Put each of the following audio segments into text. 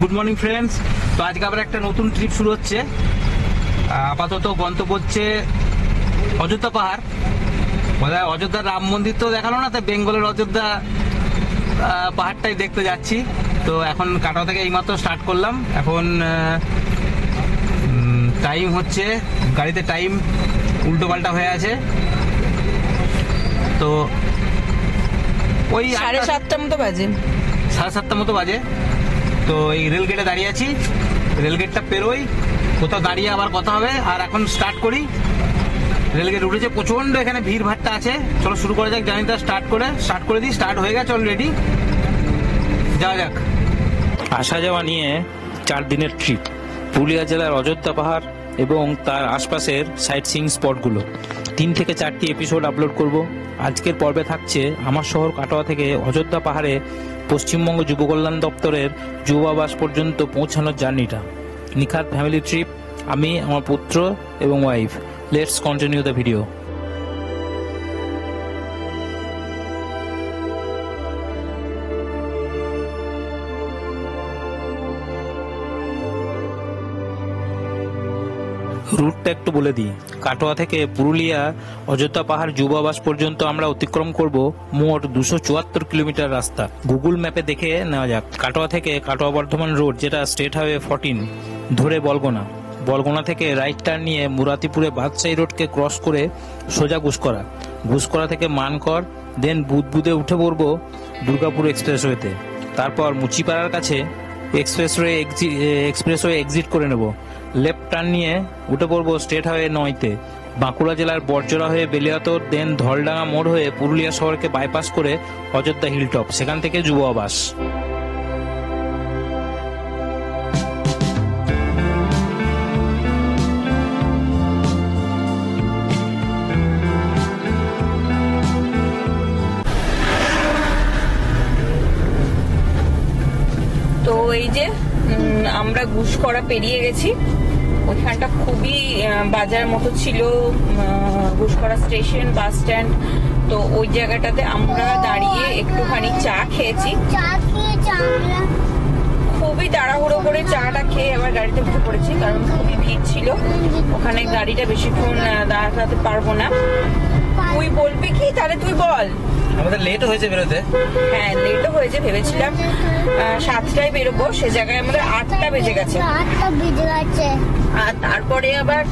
Good morning friends. তো আজকে আবার একটা নতুন ট্রিপ শুরু হচ্ছে। আপাতত গন্তব্য হচ্ছে অযোধ্যা পাহাড়। বোধহয় অযোধ্যার রাম মন্দির তো দেখালো না, তাই বেঙ্গলের অযোধ্যা পাহাড়টাই দেখতে যাচ্ছি। তো এখন কাটোয়া থেকে এইমাত্র স্টার্ট করলাম। এখন টাইম হচ্ছে, গাড়িতে টাইম উল্টো পাল্টা হয়ে আছে। তো ওই 7:30 মতো বাজে, 7:30 মতো বাজে। তো এই রেল গেটে দাঁড়িয়ে আছি, রেল গেটটা পেরোই, কোথাও দাঁড়িয়ে আবার কথা হবে। আর এখন স্টার্ট করি। রেল গেট উঠেছে, প্রচন্ড এখানে ভিড় ভাট্টা আছে। চলো শুরু করা যাক জার্নিটা। স্টার্ট করে দিই। স্টার্ট হয়ে গেছে অলরেডি, যাওয়া যাক। আসা যাওয়া নিয়ে 4 দিনের ট্রিপ, পুরুলিয়া জেলার অযোধ্যা পাহাড় এবং তার আশপাশের সাইট সিইং স্পটগুলো। 3 থেকে 4টি এপিসোড আপলোড করব। আজকের পর্বে থাকছে আমার শহর কাটোয়া থেকে অযোধ্যা পাহাড়ে পশ্চিমবঙ্গ যুব কল্যাণ দপ্তরের যুব আবাস পর্যন্ত পৌঁছানোর জার্নিটা। নিখাত ফ্যামিলি ট্রিপ, আমি, আমার পুত্র এবং wife. Let's continue the video. রুটটা একটু বলে দিই। কাটোয়া থেকে পুরুলিয়া অযোধ্যা পাহাড় যুব আবাস পর্যন্ত আমরা অতিক্রম করব মোট 274 কিলোমিটার রাস্তা। গুগল ম্যাপে দেখে নেওয়া যাক। কাটোয়া থেকে কাটোয়া বর্ধমান রোড, যেটা স্টেট হাইওয়ে 14 ধরে বলগোনা থেকে রাইট টার্ন নিয়ে মুরাতিপুরে বাদশাহী রোডকে ক্রস করে সোজা ঘুষকরা থেকে মানকর, দেন বুদবুদে উঠে পড়ব দুর্গাপুর এক্সপ্রেসওয়েতে। তারপর মুচিপাড়ার কাছে এক্সপ্রেসওয়ে এক্সিট করে নেব। লেফট টার্ন নিয়ে উঠে পড়বো স্টেট হাইওয়ে 9-তে। বাঁকুড়া জেলার বরজোড়া হয়ে বেলিয়াতর, দেন ধলডাঙ্গা মোড় হয়ে পুরুলিয়া শহরকে বাইপাস করে অযোধ্যা হিলটপ, সেখান থেকে যুব আবাস। তো এই যে আমরা ঘুষকরা পেরিয়ে গেছি। ওইখানটা খুবই বাজার মতো ছিল, ঘুষকরা স্টেশন, বাস স্ট্যান্ড। তো ওই জায়গাটাতে আমরা দাঁড়িয়ে একটুখানি চা খেয়েছি। খুবই তাড়াহুড়ো করে চাটা খেয়ে আবার গাড়িতে উঠে পড়েছি, কারণ খুবই ভিড় ছিল ওখানে। গাড়িটা বেশিক্ষণ দাঁড়াতে পারবো না। তুই বলবি কি? তাহলে তুই বল। আমাদের লেট হয়েছে বেরোতে। হ্যাঁ, লেটও হয়েছে। ভেবেছিলাম 7টায় বেরোবো, সে জায়গায় আমাদের 8টা বেজে গেছে। আর তারপরে আবার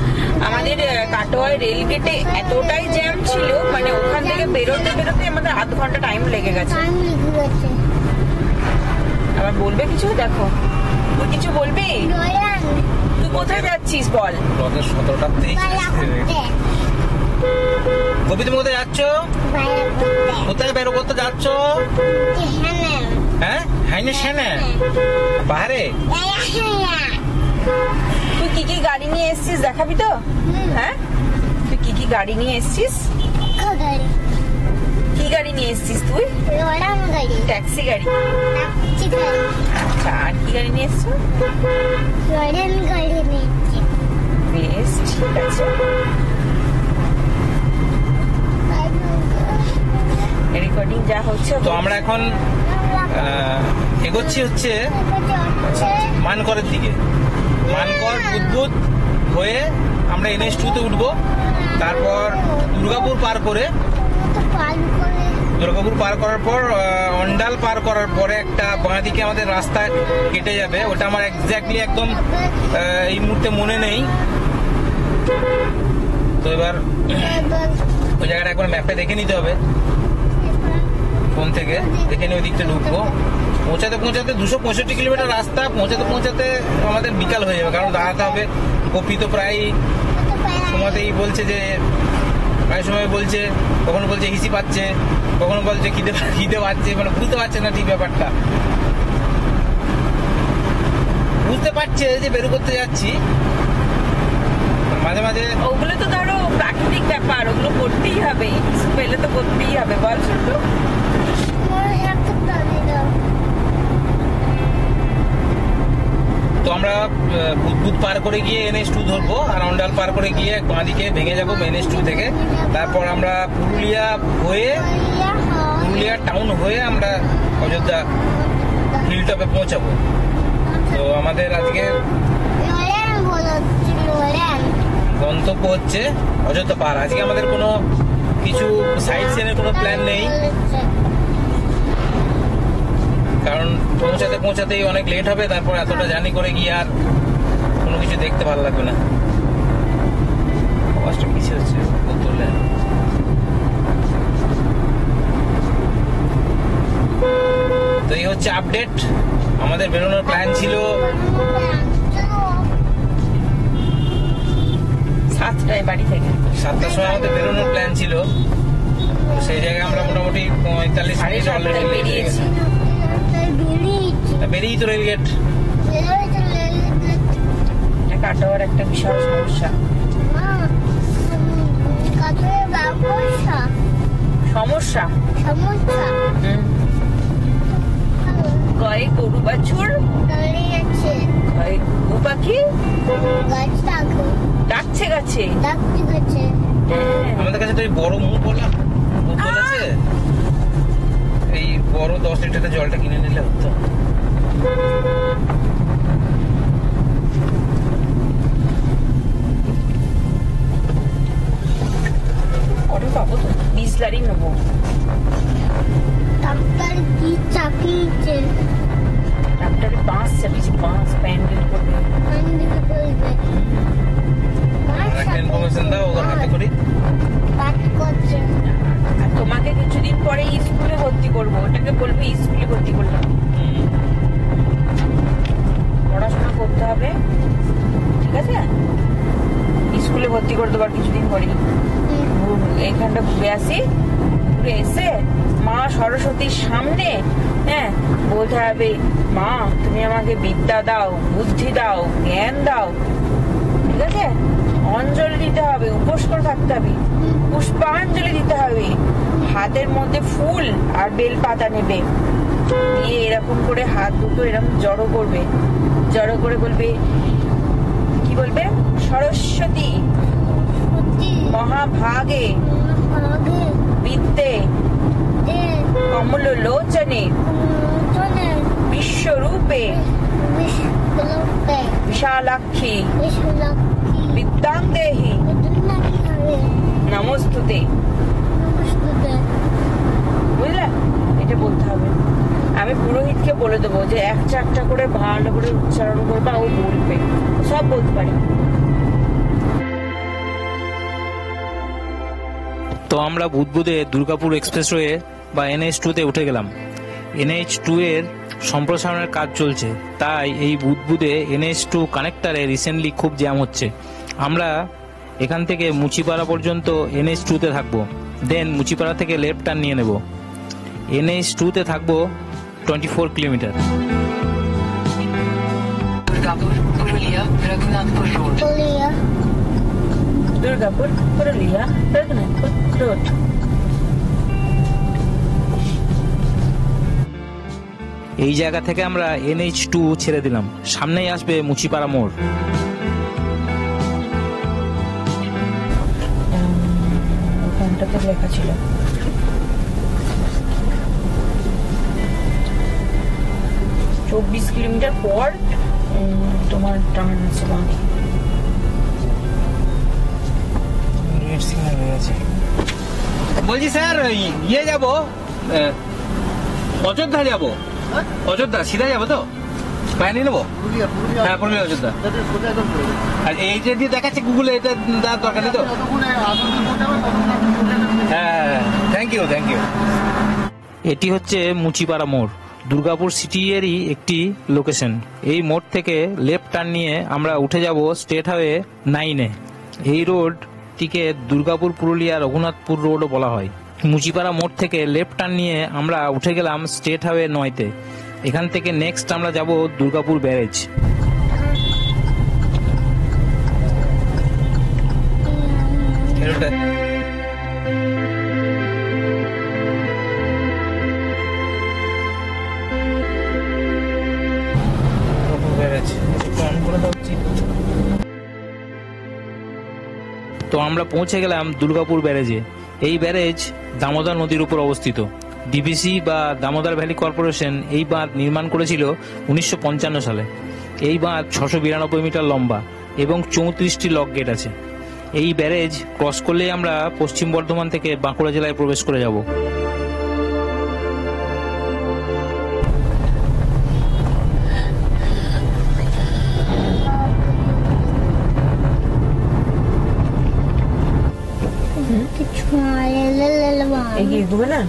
আমাদের কাটোয়ায় রেল গেটে এতটাই জ্যাম ছিল, মানে ওখান থেকে বেরোতে আমাদের আধ ঘন্টা টাইম লেগে গেছে। আবার বলবে কিছু? দেখো, তুই কিছু বলবি? তুই কোথায় যাচ্ছিস বল? 17টা কবি, তুমি কোথায় যাচ্ছ? কোথায় বেরো করতে যাচ্ছ? হ্যাঁ, পাহাড়ে। তুই কি কি গাড়ি নিয়ে এসছিস দেখাবি তো? হ্যাঁ, তুই কি কি গাড়ি নিয়ে এসছিস? কি গাড়ি নিয়ে এসছিস তুই? ট্যাক্সি গাড়ি। আচ্ছা, আর কি গাড়ি নিয়ে এসছো? বেশ, ঠিক আছে। রেকর্ডিং যা হচ্ছে। তো আমরা এখন এগোচ্ছি হচ্ছে মানকরের দিকে। মানকর বুদবুদ হয়ে আমরা NH2-তে উঠবো। তারপর দুর্গাপুর পার করার পর অন্ডাল পার করার পরে একটা বাঁ দিকে আমাদের রাস্তা কেটে যাবে। ওটা আমার এক্স্যাক্টলি একদম এই মুহূর্তে মনে নেই। তো এবার ওই জায়গাটা এখন ম্যাপে দেখে নিতে হবে, ফোন থেকে দেখে নিয়ে ওই দিকটা ঢুকবো। পৌঁছাতে 265 কিলোমিটার রাস্তা। পৌঁছাতে আমাদের বিকাল হয়ে যাবে, কারণ দাঁড়াতে হবে। কপি তো প্রায় সময়তেই বলছে যে, প্রায় সময় বলছে, কখনো বলছে হিসি পাচ্ছে, কখনো বলছে খিদে পাচ্ছে, মানে বুঝতে পারছে না ঠিক ব্যাপারটা। বুঝতে পারছে যে বেরো করতে যাচ্ছি, মাঝে মাঝে। ওগুলো তো ধরো প্রাকৃতিক ব্যাপার, ওগুলো করতেই হবে, পেলে তো করতেই হবে। বল শুধু। তো আমরা বুদবুদ পার করে গিয়ে NH2 ধরবো, আর অন্ডাল পার করে গিয়ে বাঁদিকে ভেঙে যাবো NH2 থেকে। তারপর আমরা পুরুলিয়া টাউন হয়ে আমরা অযোধ্যা হিলটপে পৌঁছাবো। তো আমাদের আজকে গন্তব্য হচ্ছে অযোধ্যা পাহাড়। আজকে আমাদের কোনো কিছু সাইড সিনের কোনো প্ল্যান নেই, কারণ পৌঁছাতেই অনেক লেট হবে। তারপর এতটা জার্নি করে গিয়ে আর কোনো কিছু দেখতে ভালো লাগবে না। আওয়াজটা কিসে হচ্ছে তুললে? তো এই হচ্ছে আপডেট। আমাদের বেরোনোর প্ল্যান ছিল 7টায় বাড়ি থেকে। 7টার সময় আমাদের বেরোনোর প্ল্যান ছিল, তো সেই জায়গায় আমরা মোটামুটি 45 মিনিট অলরেডি লেট হয়ে গেছি। বেরিয়েই তো রেলগেট। কাটোয়ার একটা বিশাল সমস্যা। সমস্যা গায়ে গরু বাছুর, গায়ে ঘু পাখি ডাকছে গাছে। আমাদের কাছে তো এই বড় মুখ বললাম আছে, এই বড় 10 লিটারের জলটা কিনে নিলে হতো। অটো পাবো তো, বিসলারি নেবো। ডাক্তারের বাঁশ চাপিয়েছে, বাঁশ প্যান্ডেল করবে। একটা ইনফরমেশন দাও ওদের হাতে করি। আর তোমাকে কিছুদিন পরে স্কুলে ভর্তি করবো, ওটাকে বলবো স্কুলে ভর্তি করলাম। পড়াশোনা করতে হবে, ঠিক আছে? স্কুলে ভর্তি করে দেবো আর কিছুদিন পরেই। এখানটা ঘুরে আসি, ঘুরে এসে মা সরস্বতীর সামনে বলতে হবে, মা তুমি আমাকে বিদ্যা দাও, বুদ্ধি দাও, জ্ঞান দাও, ঠিক আছে? অঞ্জলি দিতে হবে, উপোস করে থাকতে হবে, পুষ্পাঞ্জলি দিতে হবে, হাতের মধ্যে ফুল আর বেল পাতা নেবে, দিয়ে এরকম করে হাত দুটো এরকম জড়ো করবে, জড়ো করে বলবে, কি বলবে? সরস্বতী মহাভাগে বিদ্যে কমল লোচনে বিশ্বরূপে বিশালাক্ষী বিদ্যাং দেহি নমস্তুতে। বুঝলে? এটা বলতে হবে। আমি পুরোহিতকে বলে দেবো যে একটা একটা করে ভালো করে উচ্চারণ করবা, ও বলবে, সব বলতে পারি। তো আমরা বুধবুধে দুর্গাপুর এক্সপ্রেসওয়ে বা NH2 তে উঠে গেলাম। NH2 এর সম্প্রসারণের কাজ চলছে, তাই এই বুধবুধে NH2 কানেক্টারে রিসেন্টলি খুব জ্যাম হচ্ছে। আমরা এখান থেকে মুচিপাড়া পর্যন্ত NH2 তে থাকবো, দেন মুচিপাড়া থেকে লেফট টার্ন নিয়ে নেব। NH2 তে থাকবো 24 কিলোমিটার। দুর্গাপুর পুরুলিয়া রঘুনাথপুর রোড। এই জায়গা থেকে আমরা NH2 ছেড়ে দিলাম, সামনেই আসবে মুচিপাড়া মোড়। ওখানটাতে লেখা ছিল 24 কিলোমিটার পর তোমার টার্ন আছে বামে। বলছি স্যার ইয়ে যাবো, অযোধ্যা যাবো। অযোধ্যা সিধা যাবো তো? প্যানি নেবো? হ্যাঁ, পুরুলিয়া অযোধ্যা। আর এইটা দিয়ে দেখাচ্ছে গুগলে, এটা দেওয়ার দরকার নেই তো? হ্যাঁ, থ্যাংক ইউ। এটি হচ্ছে মুচিপাড়া মোড়, দুর্গাপুর সিটি এরই একটি লোকেশন। এই মোড় থেকে লেফট টার্ন নিয়ে আমরা উঠে যাব স্টেট হাইওয়ে 9-এ। এই রোডটিকে দুর্গাপুর পুরুলিয়া রঘুনাথপুর রোডও বলা হয়। মুচিপাড়া মোড় থেকে লেফট টার্ন নিয়ে আমরা উঠে গেলাম স্টেট হাইওয়ে 9-তে। এখান থেকে নেক্সট আমরা যাব দুর্গাপুর ব্যারেজ। তো আমরা পৌঁছে গেলাম দুর্গাপুর ব্যারেজে। এই ব্যারেজ দামোদর নদীর উপর অবস্থিত। ডিভিসি বা দামোদর ভ্যালি কর্পোরেশন এই বাঁধ নির্মাণ করেছিল 1955 সালে। এই বাঁধ 692 মিটার লম্বা এবং 34টি লক গেট আছে। এই ব্যারেজ ক্রস করলেই আমরা পশ্চিম বর্ধমান থেকে বাঁকুড়া জেলায় প্রবেশ করে যাব। এগিয়ে ঘুবে না।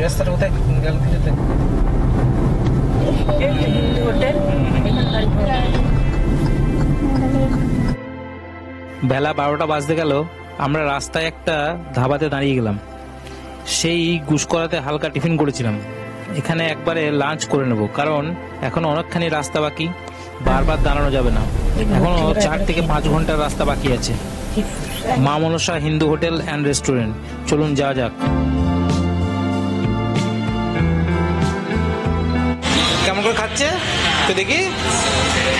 রাস্তাটা কোথায় গেল যেতে? হোটেল বেলা 12টা বাজতে গেল, আমরা রাস্তায় একটা ধাবাতে দাঁড়িয়ে গেলাম। সেই গুসকরাতে হালকা টিফিন করেছিলাম। এখানে একবারে লাঞ্চ করে নেব, কারণ এখনো অনেকখানি রাস্তা বাকি, বারবার দাঁড়ানো যাবে না। এখনো 4 থেকে 5 ঘন্টার রাস্তা বাকি আছে। মা Manasa Hindu hotel and restaurant, চলুন যাওয়া যাক। কেমন করে খাচ্ছে তো দেখি।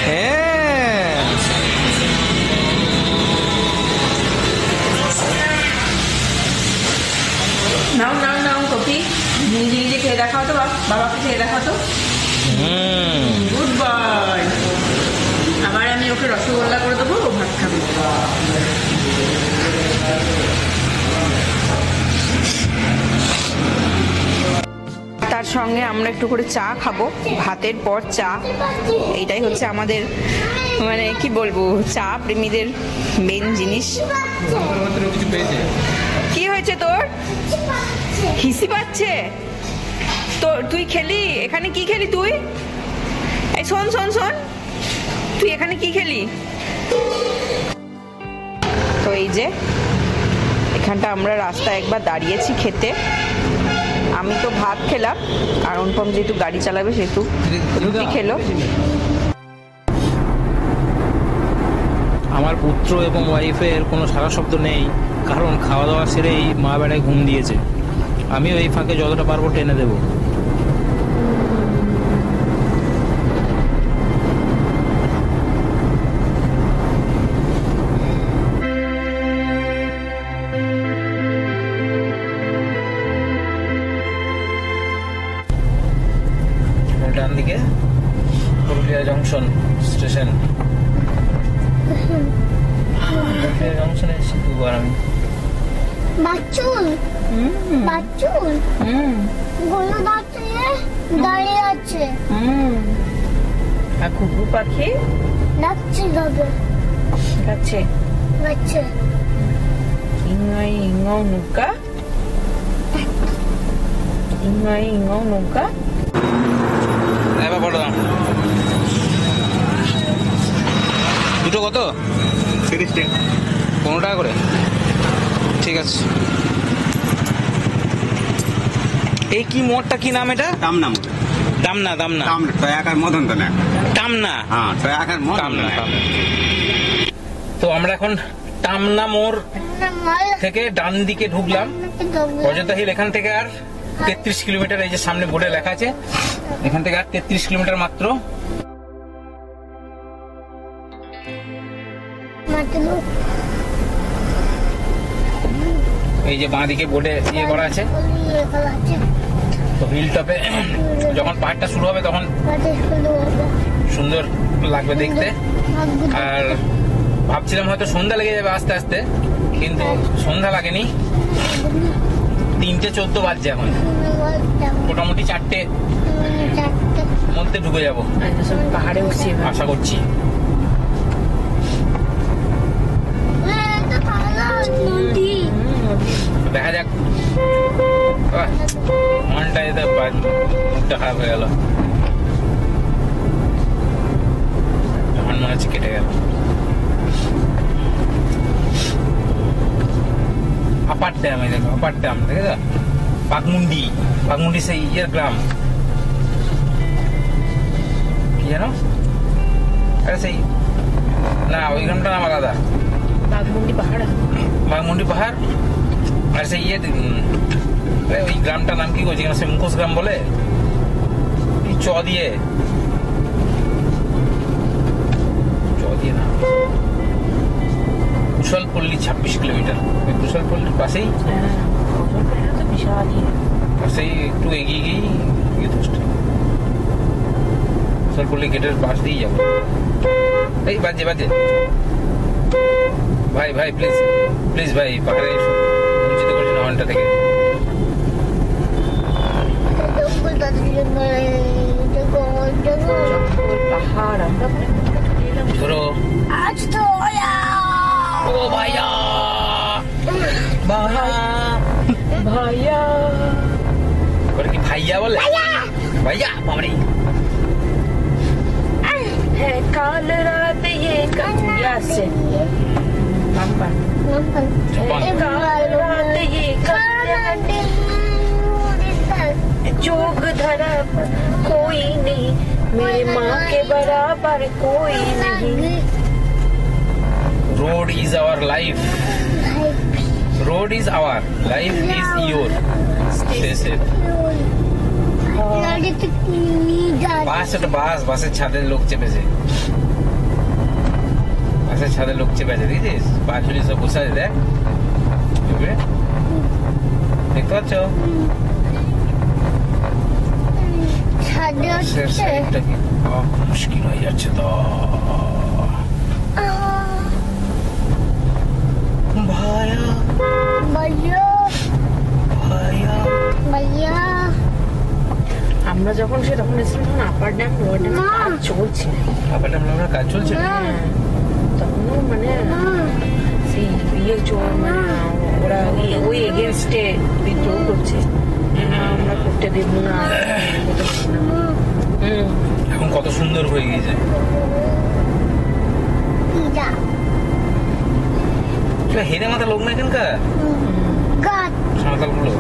হ্যাঁ, নাও নাও নাও কপি, নিজে নিজে খেয়ে দেখাও তো, বাবাকে খেয়ে দেখাও তো। Good boy. আবার আমি ওকে রসগোল্লা করে দেবো, ও ভাত খাবে। তার সঙ্গে আমরা একটু করে চা খাবো, ভাতের পর চা। এইটাই হচ্ছে আমাদের, মানে কি বলবো, চা প্রেমীদের মেন জিনিস। কিছু পেয়েছে। কি হয়েছে তোর? হিসি পাচ্ছে তো? তুই খেলি এখানে? কি খেলি তুই? এই শোন শোন শোন, তুই এখানে কি খেলি? তো এই যে এখানটা আমরা রাস্তায় একবার দাঁড়িয়েছি খেতে। আমি তো ভাত খেলাম, আর অনুপম যেহেতু গাড়ি চালাবে সেহেতু রুটি খেলো। আমার পুত্র এবং ওয়াইফের কোনো সারা শব্দ নেই, কারণ খাওয়া দাওয়া সেরেই মা বেড়ায় ঘুম দিয়েছে। আমিও এই ফাঁকে যতটা পারবো টেনে দেবো। ডান দিকে পুরুলিয়া জংশন স্টেশন। পুরুলিয়া জংশনে এসেছি দুবার আমি। বাচ্চুল বাচ্চুল গরু দাঁড়িয়ে আছে। আর কুকুর পাখি ডাকছে তবে গাছে বাচ্চা ইঙ্গাই ইঙ্গাও নৌকা, ইঙ্গাই ইঙ্গাও নৌকা। এবার বড় দাম দুটো কত? 30 টাকা। 15 টাকা করে, ঠিক আছে। এই কি মোড়টা, কি নাম এটা? টামনা দামনা দামনা টামনা টয়াকার মদন তো না। টামনা। হ্যাঁ, টয়াকার মদন টামনা, না। টামনা। তো আমরা এখন টামনা মোড় থেকে ডান দিকে ঢুকলাম। অযোধ্যা হিল এখান থেকে আর 33 কিলোমিটার। এই যে সামনে বোর্ডে লেখা আছে, এখান থেকে আর 33 কিলোমিটার মাত্র। এই যে বাঁ দিকে বোর্ডে ইয়ে করা আছে। তো হিল টপে যখন পাহাড়টা শুরু হবে তখন সুন্দর লাগবে দেখতে। আর ভাবছিলাম হয়তো সন্ধ্যা লেগে যাবে আস্তে আস্তে, কিন্তু সন্ধ্যা লাগেনি। 3:14 বাজছে এখন। মোটামুটি 4টে মধ্যে ঢুকে যাব পাহাড়ে উঠছি এবার। আশা করছি। দেখা যাক। মনটা এতে মুখটা খারাপ হয়ে গেল, তখন মনে হচ্ছে কেটে গেল। আপার ড্যাম, এই দেখো আপার ড্যাম, দেখেছো? বাঘমুন্ডি, বাঘমুন্ডি সেই ইয়ের গ্রাম, কি জানো? আরে সেই না, ওই গ্রামটা নাম আলাদা। বাঘমুন্ডি পাহাড়, বাঘমুন্ডি পাহাড়। আর সেই ইয়ে ওই গ্রামটার নাম কি করছে, সে মুখোশ গ্রাম বলে। চ দিয়ে না, কুশলপল্লী 26 কিলোমিটার। ওই কুশলপল্লীর পাশেই তো বিশালই। পাশেই একটু এগিয়ে গিয়েই কুশলপল্লী গেটের পাশ দিয়েই যাবো। এই বাজে ভাই প্লিজ ভাই, পাহাড়ে বঞ্চিত করছি না হর্নটা থেকে। পাহাড় আমরা ধরো আজ তো ও ভাইয়া ভাইয়া ওরা কি ভাইয়া বলে? ভাইয়া বাবারে। है काल रात ये कन्या से पापा है काल रात ये कन्या जोग धरा पर कोई नहीं, मेरी माँ के बराबर कोई नहीं। Road is our life, road is our life is your. বাসের ছাদে লোক চেপেছে, দেখেছিস? পাঁচুলি সব বসে আছে, দেখ দেখতে পাচ্ছ? সাইডটা কি মুশকিল হয়ে যাচ্ছে তো। ভাইয়া আমরা যখন তখন এসেছিলাম তখন আপার ড্যাম লোয়ার ড্যাম কাজ চলছে। আপার ড্যাম লোয়ার কাজ চলছে? তখনও মানে সেই ইয়ে মানে ওরা ওই এগেনস্টে বিদ্রোহ করছে, আমরা করতে দেব না। এখন কত সুন্দর হয়ে গিয়েছে। হেরে মাথা লোক না এখানকার সাঁওতাল গুলো।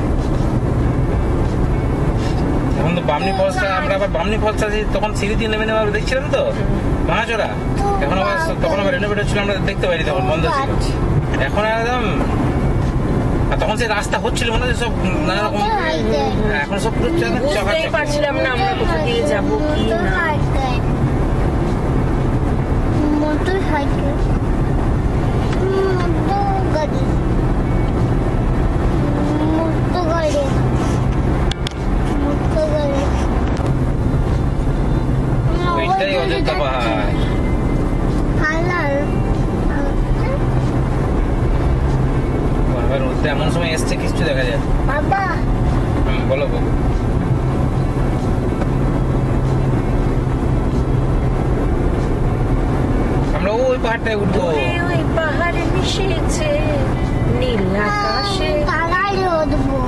এখন তো বামনি ফলসটা, আমরা আবার বামনি ফলসটা তখন সিঁড়ি দিয়ে নেমে দেখছিলাম তো ভাঙাচোরা। এখন আবার তখন আবার রেনোভেট হচ্ছিল, আমরা দেখতে পাইনি, তখন বন্ধ ছিল। এখন একদম, আর তখন সেই রাস্তা হচ্ছিল মনে হয় সব নানা রকম। এখন সব পুরো বুঝতেই পারছিলাম না আমরা কোথা দিয়ে যাবো কি না। মোটর সাইকেল, ওইটাই অযোধ্যা পাহাড়। রোদটা এমন সময় এসছে কিছু দেখা যায়। বাবা বলো আমরা ওই পাহাড়টায় উঠবো। ওই পাহাড়ে মিশেছে নীল আকাশে। তাড়াতাড়ি উঠবো।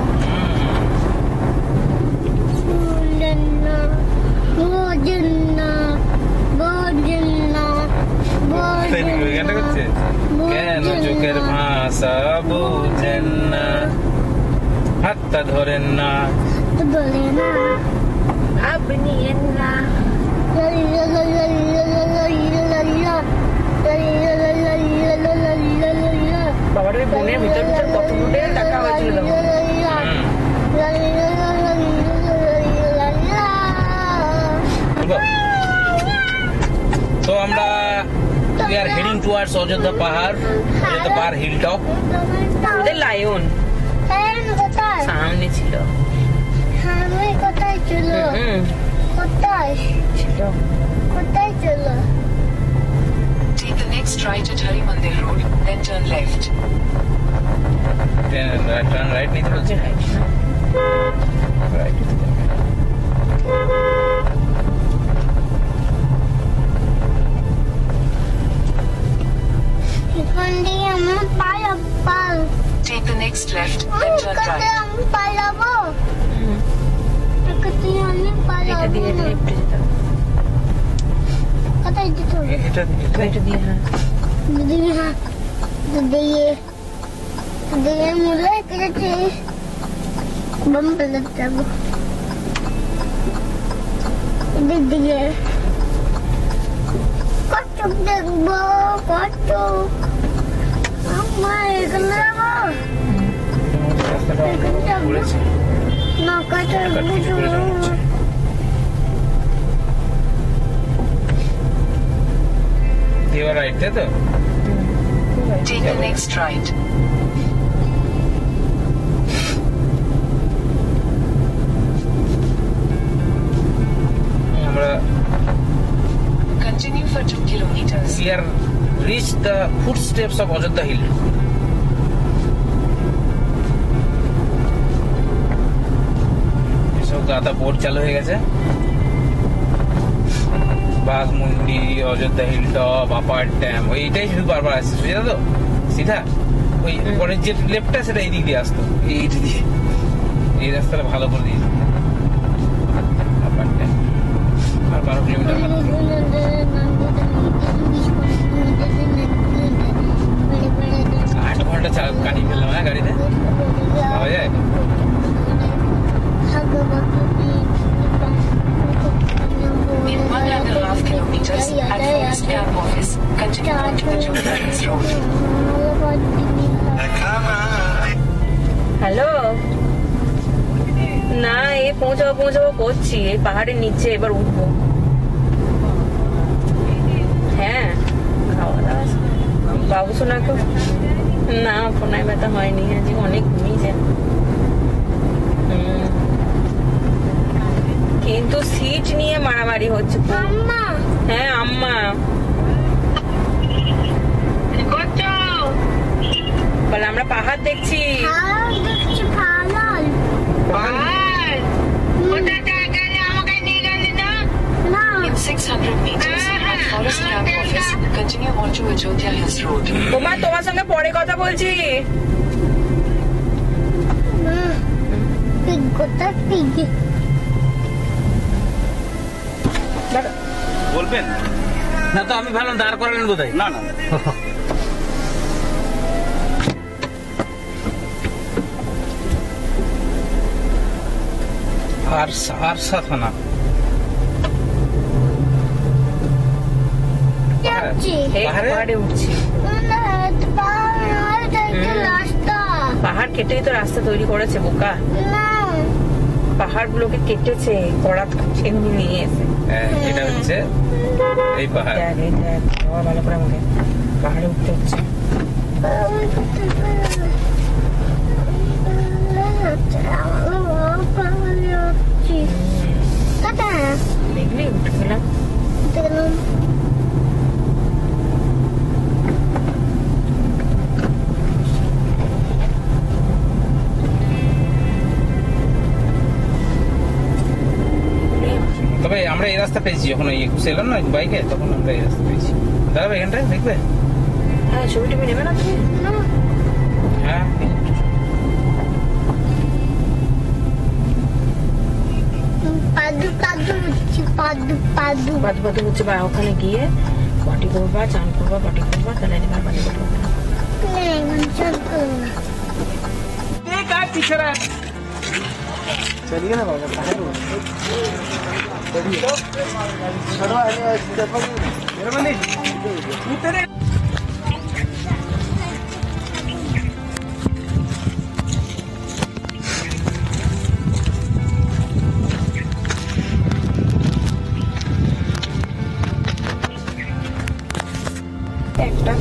কেন চোখের ভাষা বুঝেন না, হাতটা ধরেন না, বলে না আপনি না বাবার ওই বনের ভিতর কত ফুটে দেখা হয়েছিল তো আমরা we are heading towards Ayodhya পাহাড়, অযোধ্যা পাহাড় হিল টপ। ওদের লায়ন কোথায় সামনে ছিল, সামনে কোথায় ছিল? কোথায় ছিল কোথায় ছিল? Take the next right at Hari Mandir Road, then turn left. Turn right নিতে বলছে, রাইট। এখান দিয়ে আমরা পালাবো। Take the next left, then turn right. আমি পালাবো, এখান দিয়ে আমি এটা পালাবো। দিয়ে লেফটে যেতে হবে। কোথায় যেতে হবে? এটা এটা দিয়ে হ্যাঁ দিয়ে মুলে কেটেছে বম পেলে যাবো এদিক দিয়ে। কত দেখবো, কত আমার এখানে যাবো রাস্তাটা ঘুরেছে, না, কত কিছু করে যাওয়া হচ্ছে। ইউর রাইট, তাই তো? Take the next right. আমরা Continue for 2 kilometers. we are reached the footsteps of Ajodhya Hill. এসব গাদা বোর্ড চালু হয়ে গেছে। Baghmundi, Ayodhya hill top, upper dam, ওইটাই শুধু বারবার আসছে, বুঝলে তো? সিধা ওই পরের যে লেফটটা সেটা এই দিক দিয়ে আসতো, এই দিক দিয়ে। এই রাস্তাটা ভালো করে দিয়েছে। আপার ড্যাম আর 12 কিলোমিটার হাঁটতে হবে। 8 ঘন্টা কাটিয়ে ফেললাম, হ্যাঁ, গাড়িতে পাওয়া যায়। In 1.5 kilometers, at Forest Camp Office, continue on to the Jodha Hills Road. Hello, না এই পৌঁছাবো করছি, এই পাহাড়ের নিচে এবার উঠবো। হ্যাঁ, খাওয়া দাওয়া বাবু শোনা তো না, ফোনায় ব্যথা হয়নি, আজ অনেক ঘুমিয়েছে। কিন্তু সিট নিয়ে মারামারি হচ্ছে। হ্যাঁ আম্মা, বলে আমরা পাহাড় দেখছি। In 600 meters, at Forest Camp Office, continue on to Ajodhya Hills Road. তোমার সঙ্গে পরে কথা বলছি। বলবেন? না তো আমি ভাবলাম দাঁড় করালেন বোধহয়। না না আরসা থানা। পাহাড়ে উঠছি, পাহাড় কেটেই তো রাস্তা তৈরি করেছে বোকা। পাহাড় গুলোকে কেটেছে, করাত চিহ্ন নিয়ে এসে। হ্যাঁ, এটা হচ্ছে এই পাহাড়। ভালো করে আমাকে পাহাড়ে উঠতে হচ্ছে। দেখলি উঠে গেলাম। তবে আমরা এই রাস্তা পেয়েছি, যখন এই 21 এলাম না বাইকে, তখন আমরা এই রাস্তা পেয়েছি। দাঁড়াবে এখানটায়, দেখবে? হ্যাঁ, ছবি টবি নেবে না তুমি? হ্যাঁ, বাদু হচ্ছে, বা ওখানে গিয়ে পটি করবা, চান করবা, পটি করবা, তাহলে এবার বাড়ি করবো। একটা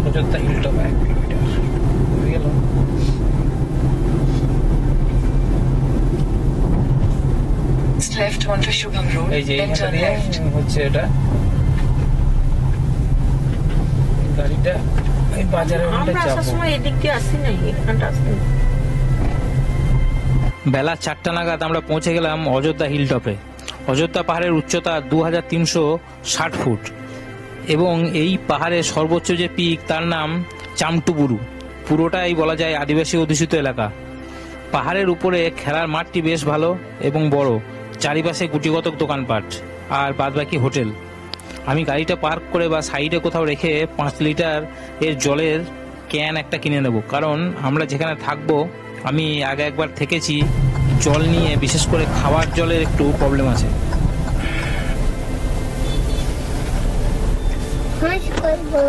অযোধ্যা হিল টপ 1 কিলোমিটার হয়ে গেল। Left onto Shubham Road, এই যে then এইখানটা turn দিয়ে left. হচ্ছে এটা গাড়িটা এই বাজারের মধ্যে আমরা আসার যাবো। সময় এদিক দিয়ে আসি না, এখানটা আসি। বেলা 4টা নাগাদ আমরা পৌঁছে গেলাম অযোধ্যা হিল টপে। অযোধ্যা পাহাড়ের উচ্চতা 2360 ফুট এবং এই পাহাড়ের সর্বোচ্চ যে পিক তার নাম চামটুবুরু। পুরোটাই বলা যায় আদিবাসী অধ্যুষিত এলাকা। পাহাড়ের উপরে খেলার মাঠটি বেশ ভালো এবং বড়, চারিপাশে গুটিগত দোকানপাট আর বাদবাকি হোটেল। আমি গাড়িটা পার্ক করে বা সাইডে কোথাও রেখে 5 লিটার এর জলের ক্যান একটা কিনে নেব, কারণ আমরা যেখানে থাকবো, আমি আগে একবার থেকেছি, জল নিয়ে বিশেষ করে খাওয়ার জলের একটু প্রবলেম আছে। হাঁস করবো।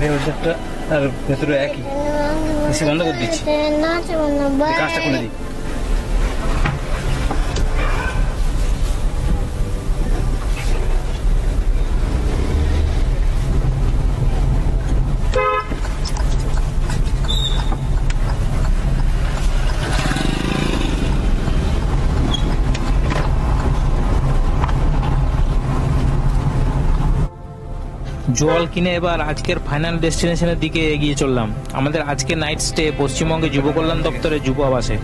এই ওষুধটা আর ভেতরে একই। এসি বন্ধ করে দিচ্ছি। নাচবো না, এই কাজটা করে দিই। জল কিনে এবার আজকের ফাইনাল ডেস্টিনেশনের দিকে এগিয়ে চললাম। আমাদের আজকে নাইট স্টে পশ্চিমবঙ্গে যুব কল্যাণ দপ্তরের যুব আবাসে।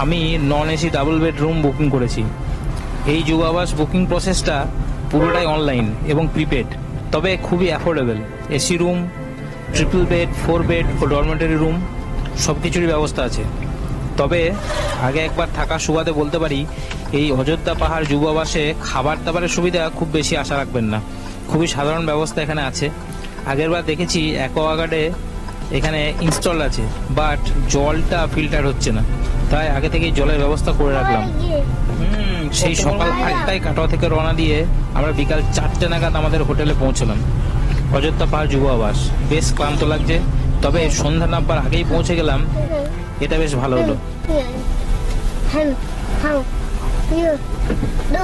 আমি non AC double bed room booking করেছি। এই যুব আবাস বুকিং প্রসেসটা পুরোটাই অনলাইন এবং প্রিপেড, তবে খুবই affordable. AC room, triple bed, 4 bed ও ডরমেটরি রুম সব কিছুরই ব্যবস্থা আছে। তবে আগে একবার থাকার সুবাদে বলতে পারি, এই অযোধ্যা পাহাড় যুব আবাসে খাবার দাবারের সুবিধা খুব বেশি আশা রাখবেন না। খুবই সাধারণ ব্যবস্থা এখানে আছে। আগেরবার দেখেছি অ্যাকোয়াগার্ডে এখানে ইনস্টল আছে, বাট জলটা ফিল্টার হচ্ছে না, তাই আগে থেকেই জলের ব্যবস্থা করে রাখলাম। সেই সকাল 8টায় কাটোয়া থেকে রওনা দিয়ে আমরা বিকাল 4টে নাগাদ আমাদের হোটেলে পৌঁছলাম। অযোধ্যা পাহাড় যুব আবাস। বেশ ক্লান্ত লাগছে, তবে সন্ধ্যা নামবার আগেই পৌঁছে গেলাম, এটা বেশ ভালো হলো। Him, how, you, do,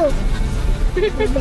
good,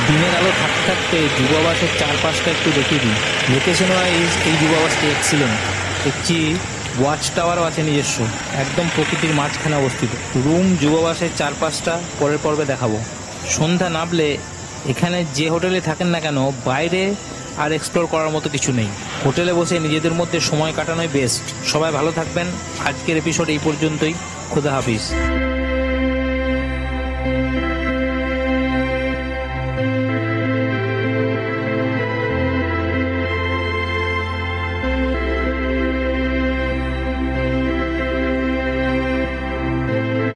দিনের আলো থাকতে থাকতে যুব আবাসের চারপাশটা একটু দেখিয়ে দিই। লোকেশন ওয়াইজ এই যুব আবাসটি এক্সিলেন্ট। একটি ওয়াচ টাওয়ারও আছে নিজস্ব, একদম প্রকৃতির মাঝখানে অবস্থিত। রুম যুব আবাসের চারপাশটা পরের পর্বে দেখাবো। সন্ধ্যা নামলে এখানে যে হোটেলে থাকেন না কেন, বাইরে আর এক্সপ্লোর করার মতো কিছু নেই। হোটেলে বসে নিজেদের মধ্যে সময় কাটানোই বেস্ট। সবাই ভালো থাকবেন। আজকের এপিসোড এই পর্যন্তই। খুদা হাফিজ।